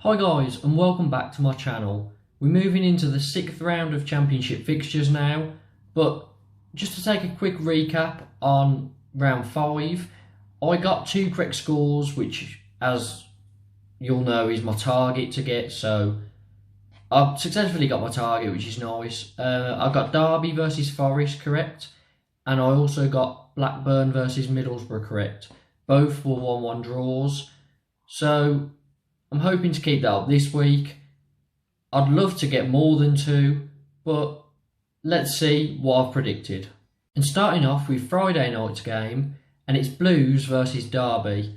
Hi guys, and welcome back to my channel. We're moving into the 6th round of Championship fixtures now, but just to take a quick recap on round 5, I got 2 correct scores, which as you'll know is my target to get, so I've successfully got my target, which is nice. I got Derby versus Forest correct, and I also got Blackburn versus Middlesbrough correct. Both were 1-1 draws, so I'm hoping to keep that up this week. I'd love to get more than 2, but let's see what I've predicted. And starting off with Friday night's game, and it's Blues versus Derby.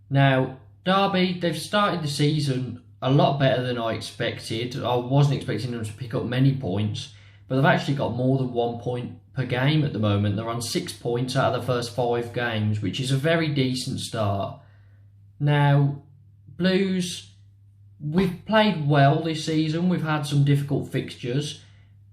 Now, Derby, they've started the season a lot better than I expected. I wasn't expecting them to pick up many points, but they've actually got more than 1 point per game at the moment. They're on 6 points out of the first 5 games, which is a very decent start. Now, Blues, we've played well this season. We've had some difficult fixtures,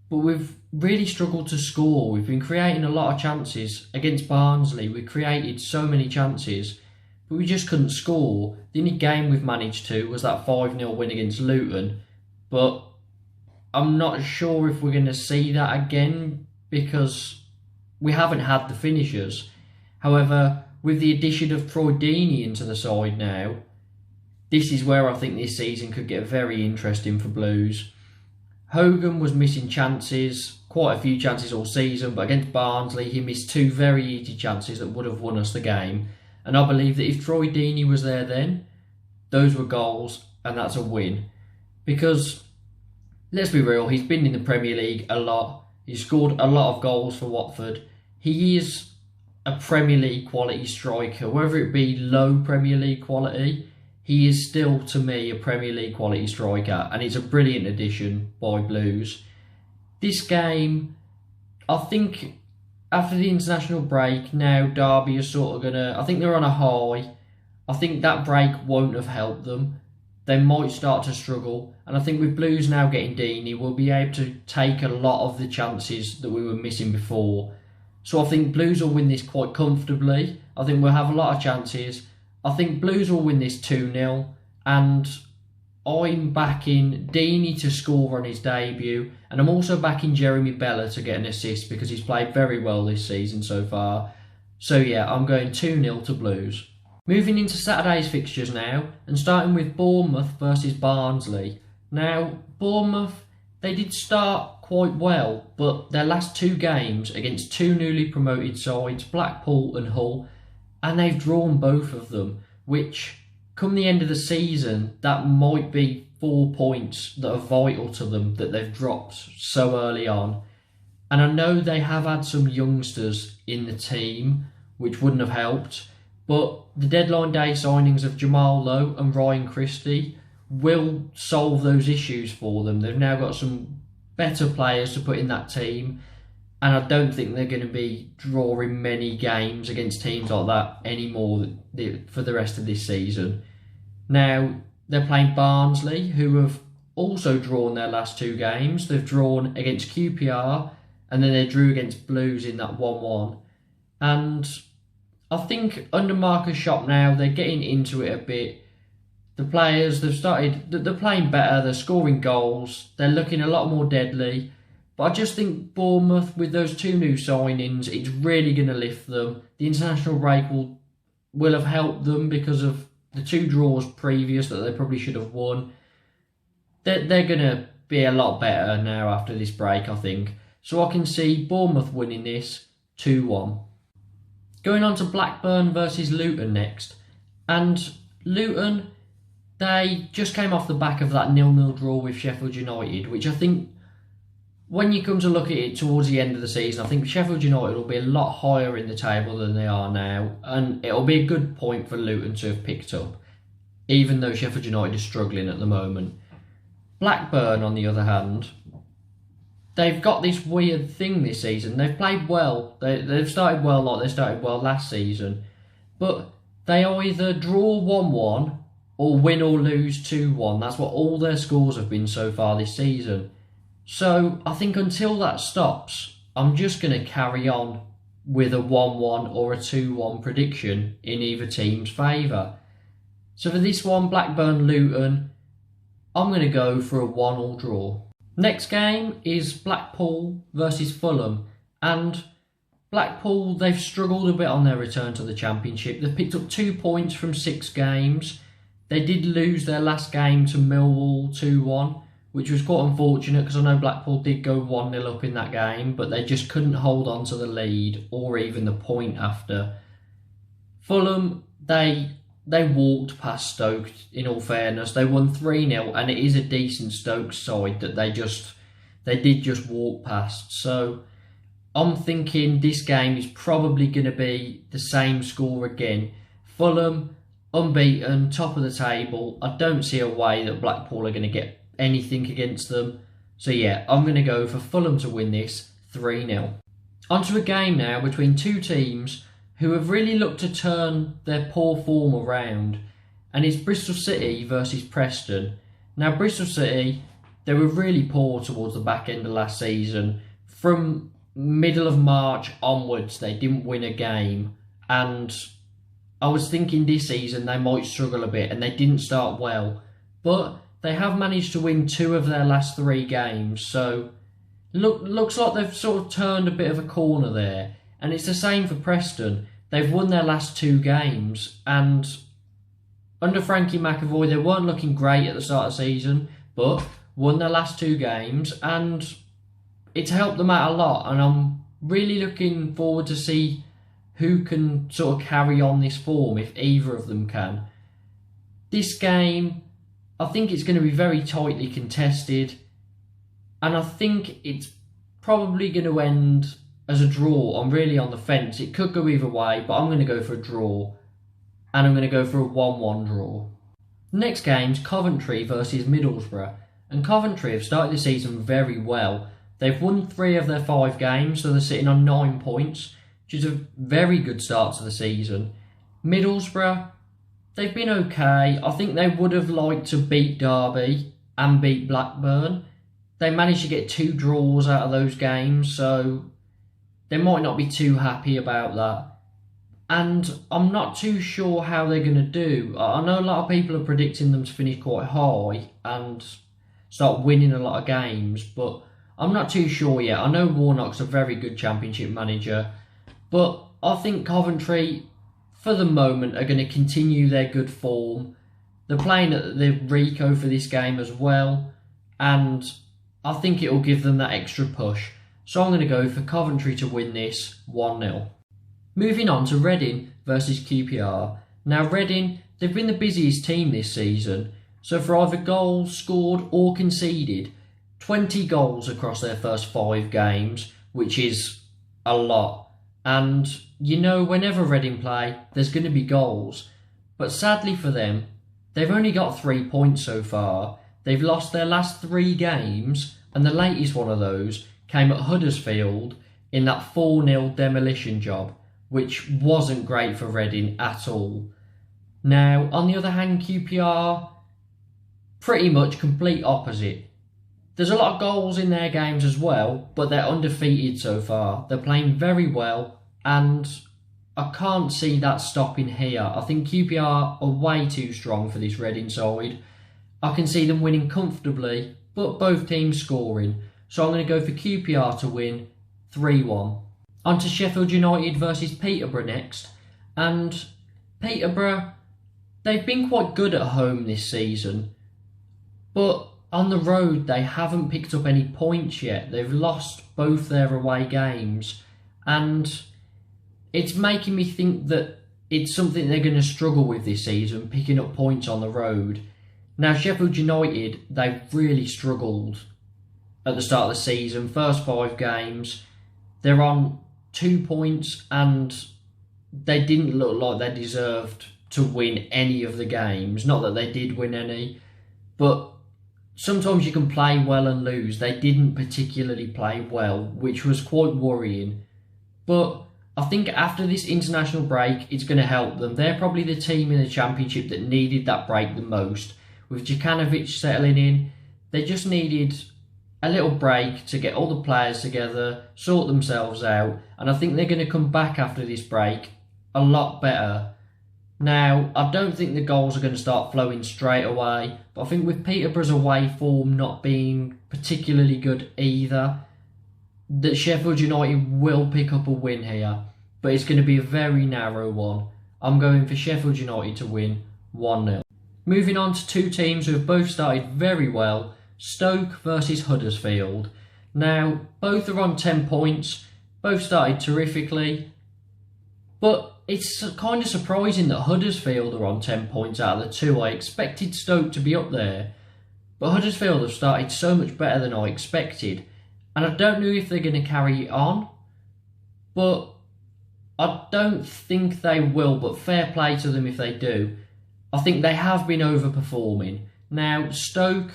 but we've really struggled to score. We've been creating a lot of chances. Against Barnsley, we created so many chances, but we just couldn't score. The only game we've managed to was that 5-0 win against Luton, but I'm not sure if we're going to see that again because we haven't had the finishers. However, with the addition of Troy Deeney into the side now, this is where I think this season could get very interesting for Blues. Hogan was missing chances, quite a few chances all season, but against Barnsley he missed 2 very easy chances that would have won us the game. And I believe that if Troy Deeney was there then, those were goals and that's a win. Because, let's be real, he's been in the Premier League a lot. He's scored a lot of goals for Watford. He is a Premier League quality striker, whether it be low Premier League quality. He is still, to me, a Premier League quality striker, and it's a brilliant addition by Blues. This game, I think, after the international break, now Derby is sort of going to... I think they're on a high. I think that break won't have helped them. They might start to struggle, and I think with Blues now getting Deeney, we'll be able to take a lot of the chances that we were missing before. So I think Blues will win this quite comfortably. I think we'll have a lot of chances. I think Blues will win this 2-0, and I'm backing Deeney to score on his debut, and I'm also backing Jeremy Bella to get an assist because he's played very well this season so far. So yeah, I'm going 2-0 to Blues. Moving into Saturday's fixtures now, and starting with Bournemouth versus Barnsley. Now, Bournemouth, they did start quite well, but their last 2 games against 2 newly promoted sides, Blackpool and Hull, and they've drawn both of them, which, come the end of the season, that might be 4 points that are vital to them that they've dropped so early on. And I know they have had some youngsters in the team, which wouldn't have helped, but the deadline day signings of Jamal Lowe and Ryan Christie will solve those issues for them. They've now got some better players to put in that team, and I don't think they're going to be drawing many games against teams like that anymore for the rest of this season. Now, they're playing Barnsley, who have also drawn their last 2 games. They've drawn against QPR, and then they drew against Blues in that 1-1. And I think under Marcus Shop now, they're getting into it a bit. The players, they're playing better, they're scoring goals, they're looking a lot more deadly. But I just think Bournemouth, with those 2 new signings, it's really going to lift them. The international break will have helped them because of the 2 draws previous that they probably should have won. They're going to be a lot better now after this break, I think. So I can see Bournemouth winning this 2-1. Going on to Blackburn versus Luton next. And Luton, they just came off the back of that 0-0 draw with Sheffield United, which I think, when you come to look at it towards the end of the season, I think Sheffield United will be a lot higher in the table than they are now, and it'll be a good point for Luton to have picked up, even though Sheffield United is struggling at the moment. Blackburn, on the other hand, they've got this weird thing this season. They've played well. They've started well like they started well last season, but they either draw 1-1 or win or lose 2-1. That's what all their scores have been so far this season. So I think until that stops, I'm just going to carry on with a 1-1 or a 2-1 prediction in either team's favour. So for this one, Blackburn-Luton, I'm going to go for a 1-1 draw. Next game is Blackpool versus Fulham, and Blackpool, they've struggled a bit on their return to the Championship. They've picked up 2 points from 6 games. They did lose their last game to Millwall 2-1, which was quite unfortunate because I know Blackpool did go 1-0 up in that game, but they just couldn't hold on to the lead or even the point after. Fulham, they walked past Stoke, in all fairness. They won 3-0, and it is a decent Stoke side that they did just walk past. So I'm thinking this game is probably going to be the same score again. Fulham, unbeaten, top of the table. I don't see a way that Blackpool are going to get anything against them. So yeah, I'm going to go for Fulham to win this 3-0. Onto a game now between two teams who have really looked to turn their poor form around, and it's Bristol City versus Preston. Now Bristol City, they were really poor towards the back end of last season. From middle of March onwards, they didn't win a game, and I was thinking this season they might struggle a bit, and they didn't start well, but they have managed to win 2 of their last 3 games, so looks like they've sort of turned a bit of a corner there. And it's the same for Preston. They've won their last 2 games, and under Frankie McAvoy, they weren't looking great at the start of the season, but won their last 2 games, and it's helped them out a lot. And I'm really looking forward to see who can sort of carry on this form, if either of them can. This game, I think it's going to be very tightly contested, and I think it's probably going to end as a draw. I'm really on the fence. It could go either way, but I'm going to go for a draw, and I'm going to go for a 1-1 draw. Next game's Coventry versus Middlesbrough, and Coventry have started the season very well. They've won 3 of their 5 games, so they're sitting on 9 points, which is a very good start to the season. Middlesbrough, they've been okay. I think they would have liked to beat Derby and beat Blackburn. They managed to get 2 draws out of those games, so they might not be too happy about that. And I'm not too sure how they're going to do. I know a lot of people are predicting them to finish quite high and start winning a lot of games, but I'm not too sure yet. I know Warnock's a very good Championship manager, but I think Coventry, for the moment, are going to continue their good form. They're playing at the Rico for this game as well, and I think it will give them that extra push. So I'm going to go for Coventry to win this 1-0. Moving on to Reading versus QPR. Now Reading, they've been the busiest team this season. So for either goals scored or conceded, 20 goals across their first 5 games, which is a lot. And you know, whenever Reading play, there's going to be goals. But sadly for them, they've only got 3 points so far. They've lost their last 3 games, and the latest one of those came at Huddersfield in that 4-0 demolition job, which wasn't great for Reading at all. Now, on the other hand, QPR, pretty much complete opposite. There's a lot of goals in their games as well, but they're undefeated so far. They're playing very well, and I can't see that stopping here. I think QPR are way too strong for this Reading side. I can see them winning comfortably, but both teams scoring. So I'm going to go for QPR to win 3-1. On to Sheffield United versus Peterborough next. And Peterborough, they've been quite good at home this season, but on the road they haven't picked up any points yet. They've lost both their away games, and it's making me think that it's something they're going to struggle with this season, picking up points on the road. Now Sheffield United, they've really struggled at the start of the season. First 5 games, they're on 2 points, and they didn't look like they deserved to win any of the games. Not that they did win any, but sometimes you can play well and lose. They didn't particularly play well, which was quite worrying. But I think after this international break, it's going to help them. They're probably the team in the Championship that needed that break the most. With Djukanovic settling in, they just needed a little break to get all the players together, sort themselves out, and I think they're going to come back after this break a lot better. Now, I don't think the goals are going to start flowing straight away, but I think with Peterborough's away form not being particularly good either, that Sheffield United will pick up a win here, but it's going to be a very narrow one. I'm going for Sheffield United to win 1-0. Moving on to two teams who have both started very well, Stoke versus Huddersfield. Now, both are on 10 points, both started terrifically, but it's kind of surprising that Huddersfield are on 10 points out of the two. I expected Stoke to be up there, but Huddersfield have started so much better than I expected, and I don't know if they're going to carry it on, but I don't think they will, but fair play to them if they do. I think they have been overperforming. Now, Stoke,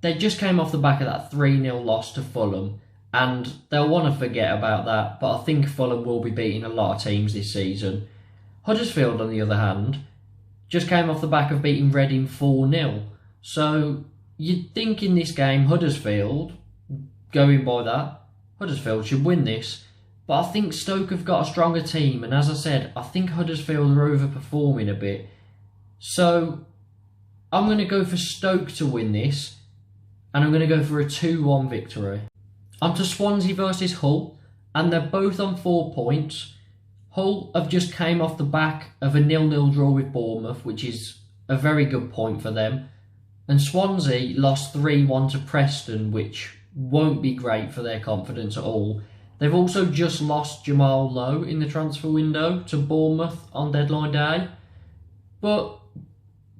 they just came off the back of that 3-0 loss to Fulham, and they'll want to forget about that, but I think Fulham will be beating a lot of teams this season. Huddersfield, on the other hand, just came off the back of beating Reading 4-0. So you'd think in this game, Huddersfield, going by that, Huddersfield should win this. But I think Stoke have got a stronger team, and as I said, I think Huddersfield are overperforming a bit. So I'm going to go for Stoke to win this, and I'm going to go for a 2-1 victory. On to Swansea versus Hull, and they're both on 4 points. Hull have just came off the back of a 0-0 draw with Bournemouth, which is a very good point for them. And Swansea lost 3-1 to Preston, which won't be great for their confidence at all. They've also just lost Jamal Lowe in the transfer window to Bournemouth on deadline day. But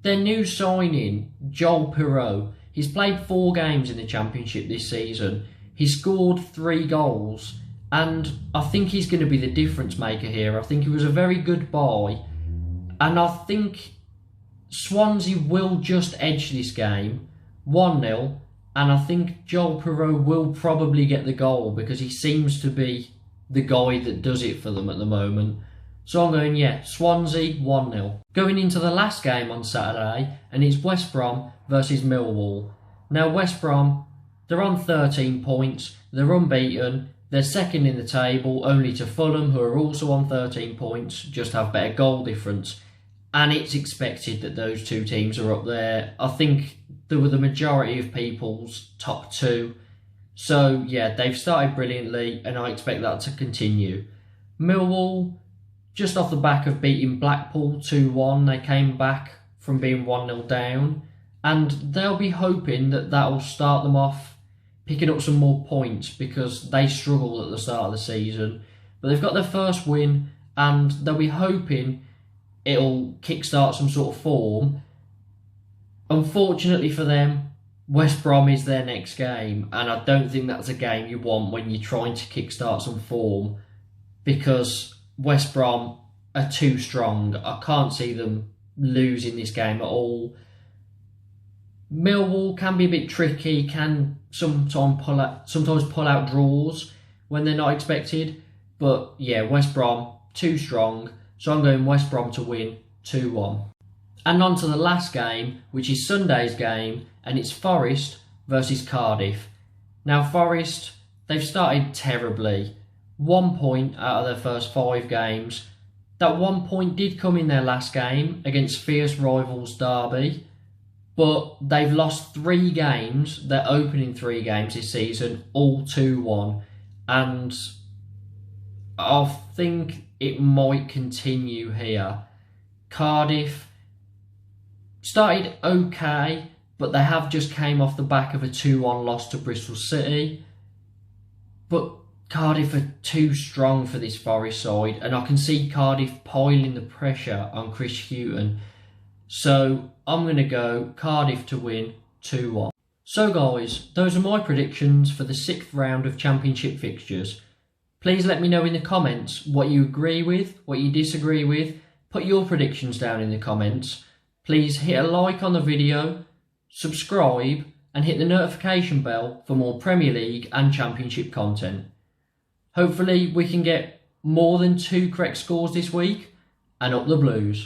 their new signing, Joel Pirot, he's played 4 games in the Championship this season. He scored 3 goals, and I think he's going to be the difference maker here. I think he was a very good buy, and I think Swansea will just edge this game 1-0, and I think Joel Pirot will probably get the goal because he seems to be the guy that does it for them at the moment. So I'm going, Swansea 1-0. Going into the last game on Saturday, and it's West Brom versus Millwall. Now, West Brom, they're on 13 points, they're unbeaten, they're second in the table, only to Fulham, who are also on 13 points, just have better goal difference. And it's expected that those two teams are up there. I think they were the majority of people's top 2. So, they've started brilliantly, and I expect that to continue. Millwall, just off the back of beating Blackpool 2-1, they came back from being 1-0 down, and they'll be hoping that will start them off picking up some more points because they struggled at the start of the season. But they've got their first win, and they'll be hoping it'll kickstart some sort of form. Unfortunately for them, West Brom is their next game, and I don't think that's a game you want when you're trying to kickstart some form, because West Brom are too strong. I can't see them losing this game at all. Millwall can be a bit tricky, can sometimes pull out draws when they're not expected. But West Brom, too strong. So I'm going West Brom to win 2-1. And on to the last game, which is Sunday's game, and it's Forest versus Cardiff. Now Forest, they've started terribly. 1 point out of their first 5 games. That 1 point did come in their last game against fierce rivals Derby, but they've lost 3 games, their opening 3 games this season, all 2-1, and I think it might continue here. Cardiff started okay, but they have just came off the back of a 2-1 loss to Bristol City, but Cardiff are too strong for this Forest side, and I can see Cardiff piling the pressure on Chris Hughton. So I'm going to go Cardiff to win 2-1. So guys, those are my predictions for the 6th round of Championship fixtures. Please let me know in the comments what you agree with, what you disagree with. Put your predictions down in the comments. Please hit a like on the video, subscribe, and hit the notification bell for more Premier League and Championship content. Hopefully we can get more than 2 correct scores this week, and up the Blues.